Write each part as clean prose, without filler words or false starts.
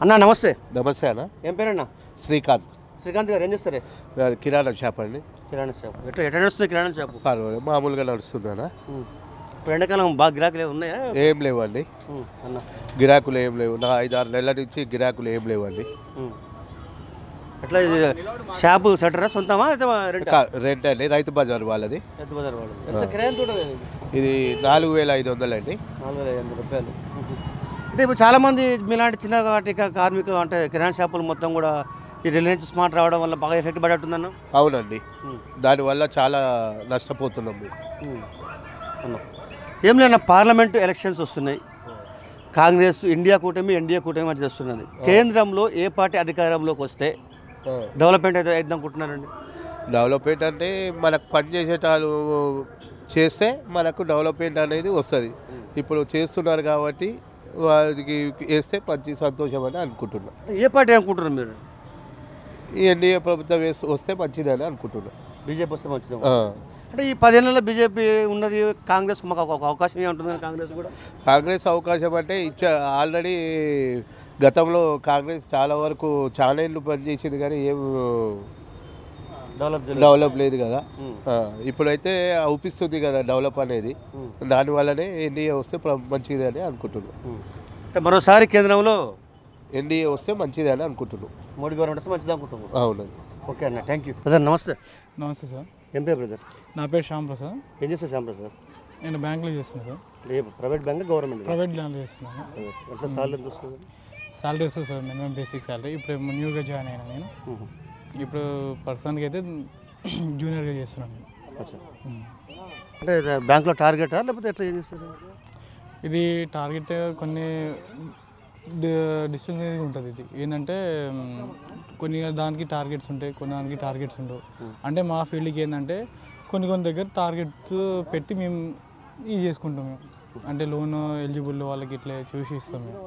అన్న నమస్తే. నమస్తే అన్న. ఏం పేరన్నా? శ్రీకాంత్. శ్రీకాంత్ గారు ఏం చేస్తారు? కిరాణా షాప్ అండి. కిరాణా షాప్ ఎట్లా నడుస్తుంది? కిరాణా షాప్ పర్వాలేదు, మామూలుగా నడుస్తుంది అన్న. ఇప్పుడు ఎండాకాలం బాగా గిరాకులు ఉన్నాయా? ఏం లేవండి అన్న, గిరాకులు ఏం లేవు. నా 5-6 నెలల నుంచి గిరాకులు ఏం లేవండి. ఎట్లా షాపు సెటరా సొంతమా? రెంట్ అండి, రైతు బజార్ వాళ్ళది. రైతు బజార్ వాళ్ళది. ఎంత కిరాయి ఎంత ఉంటుంది? ఇది 4500 అండి. 4500 రూపాయలు. అంటే ఇప్పుడు చాలామంది మీలాంటి చిన్న కార్మికులు అంటే కిరాణా షాపులు మొత్తం కూడా ఈ రిలయన్స్ స్మార్ట్ రావడం వల్ల బాగా ఎఫెక్ట్ పడేట్టుందన్న. అవునండి, దానివల్ల చాలా నష్టపోతున్నాం మేము. ఏం లేదన్న, పార్లమెంటు ఎలక్షన్స్ వస్తున్నాయి. కాంగ్రెస్ ఇండియా కూటమి ఎన్డీఏ కూటమి అని చేస్తున్నది. కేంద్రంలో ఏ పార్టీ అధికారంలోకి వస్తే డెవలప్మెంట్ అయితే అవుతుంది అనుకుంటున్నారండి? డెవలప్మెంట్ అంటే మనకు పని చేసేటాలు చేస్తే మనకు డెవలప్మెంట్ అనేది వస్తుంది. ఇప్పుడు చేస్తున్నారు కాబట్టి వారికి వేస్తే మంచి సంతోషం అని అనుకుంటున్నాం. ఏ పార్టీ అనుకుంటున్నారు మీరు? ఈ ఎన్డీఏ ప్రభుత్వం వస్తే మంచిదని అనుకుంటున్నాం. బీజేపీ వస్తే మంచిది అంటే ఈ 10 ఏళ్ళలో బీజేపీ ఉన్నది, కాంగ్రెస్ మాకు ఒక అవకాశం ఏముంటుందని కాంగ్రెస్ కూడా? కాంగ్రెస్ అవకాశం అంటే ఆల్రెడీ గతంలో కాంగ్రెస్ చాలా వరకు చాలా ఏళ్ళు పనిచేసింది కానీ ఏం డెవలప్ లేదు కదా. ఇప్పుడైతే అవుపిస్తుంది కదా డెవలప్ అనేది. దానివల్లనే ఎన్డీఏ వస్తే మంచిది అని అనుకుంటున్నాం. అంటే మరోసారి కేంద్రంలో ఎన్డీఏ వస్తే మంచిది అని అనుకుంటున్నాం. మోడీ గవర్నమెంట్ వస్తే మంచిది అనుకుంటున్నాం. అవునండి. ఓకే అన్న, థ్యాంక్ యూ. బ్రదర్ నమస్తే. నమస్తే సార్. ఏం పేరు బ్రదర్? నా పేరు శ్యామ్ ప్రసాద్. ఏం చేస్తారు శ్యామ్ ప్రసాద్? నేను బ్యాంక్లో చేస్తున్నాను sir. Private bank government? Private బ్యాంక్లో చేస్తున్నాను. ఎట్లా సాలరీ ఎంత వస్తుంది? సాలరీ వస్తుంది సార్, మినిమం బేసిక్ సాలరీ. ఇప్పుడు న్యూగా జాయిన్ అయినా నేను. ఇప్పుడు ప్రస్తుతానికి అయితే జూనియర్గా చేస్తున్నాను. అంటే బ్యాంక్లో టార్గెటా లేకపోతే ఎట్లా ఏం చేస్తారు? ఇది టార్గెట్ కొన్ని డిస్టెన్స్ ఉంటుంది. ఇది ఏంటంటే కొన్ని దానికి టార్గెట్స్ ఉంటాయి, కొన్ని దానికి టార్గెట్స్ ఉండవు. అంటే మా ఫీల్డ్కి ఏంటంటే కొన్ని దగ్గర టార్గెట్స్ పెట్టి మేము ఇది చేసుకుంటాం. మేము అంటే లోన్ ఎలిజిబుల్ వాళ్ళకి ఇట్లా చూసి ఇస్తాం మేము.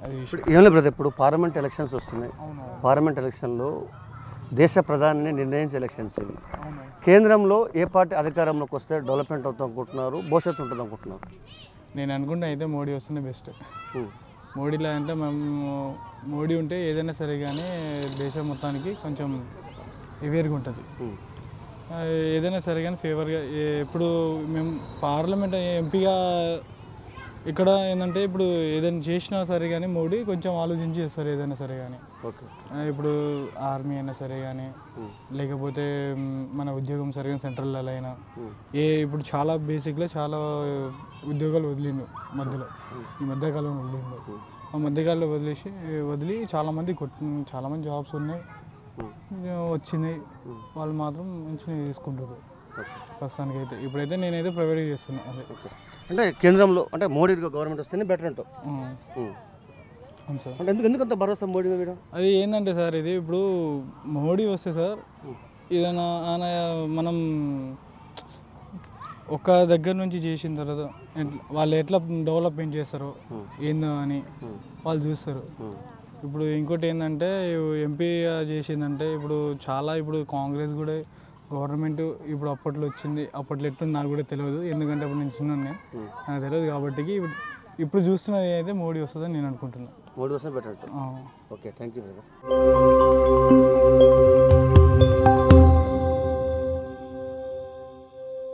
అది ఏం లేదు బ్రదర్, ఇప్పుడు పార్లమెంట్ ఎలక్షన్స్ వస్తున్నాయి. పార్లమెంట్ ఎలక్షన్లో దేశ ప్రధానిని నిర్ణయించే ఎలక్షన్స్ ఇవి. కేంద్రంలో ఏ పార్టీ అధికారంలోకి వస్తే డెవలప్మెంట్ అవుతుంది అనుకుంటున్నారు, భవిష్యత్తు ఉంటుంది అనుకుంటున్నారు? నేను అనుకుంటే అయితే మోడీ వస్తేనే బెస్ట్. మోడీలో అంటే మేము మోడీ ఉంటే ఏదైనా సరే కానీ దేశం మొత్తానికి కొంచెం ఎవేర్గా ఉంటుంది. ఏదైనా సరే కానీ ఫేవర్గా. ఇప్పుడు మేము పార్లమెంట్ ఎంపీగా ఇక్కడ ఏంటంటే ఇప్పుడు ఏదైనా చేసినా సరే కానీ మోడీ కొంచెం ఆలోచించి చేస్తారు ఏదైనా సరే కానీ. ఇప్పుడు ఆర్మీ అయినా సరే కానీ, లేకపోతే మన ఉద్యోగం సరే కానీ సెంట్రల్లో అయినా ఇప్పుడు చాలా బేసిక్గా చాలా ఉద్యోగాలు వదిలిండు మధ్యలో. ఈ మధ్యకాలంలో వదిలిండు. ఆ మధ్యకాలంలో వదిలి చాలామంది జాబ్స్ ఉన్నాయి, వచ్చినాయి. వాళ్ళు మాత్రం మంచిగా తీసుకుంటారు ప్రస్తుతానికి అయితే. ఇప్పుడైతే నేనైతే ప్రైవేట్గా చేస్తున్నాను. అదే అంటే కేంద్రంలో అంటే మోడీ గవర్నమెంట్ వస్తేనే బెటర్ అంటావు? అవును సార్. అంటే ఎందుకంత భరోసా మోడీ మీద? అది ఏంటంటే సార్, ఇది ఇప్పుడు మోడీ వస్తే సార్ ఏదైనా మనం ఒక దగ్గర నుంచి చేసిన తర్వాత వాళ్ళు ఎట్లా డెవలప్మెంట్ చేస్తారో ఏందో అని వాళ్ళు చూస్తారు. ఇప్పుడు ఇంకోటి ఏంటంటే ఎంపీ చేసిందంటే ఇప్పుడు కాంగ్రెస్ కూడా గవర్నమెంట్ ఇప్పుడు అప్పట్లో వచ్చింది. అప్పట్లో ఎట్టుంది నాకు కూడా తెలియదు, ఎందుకంటే అప్పుడు నేను చిన్న నాకు తెలియదు. కాబట్టి ఇప్పుడు చూస్తున్నది అయితే మోడీ వస్తుందని నేను అనుకుంటున్నాను. మోడీ వస్తే బెటర్. Okay, thank you.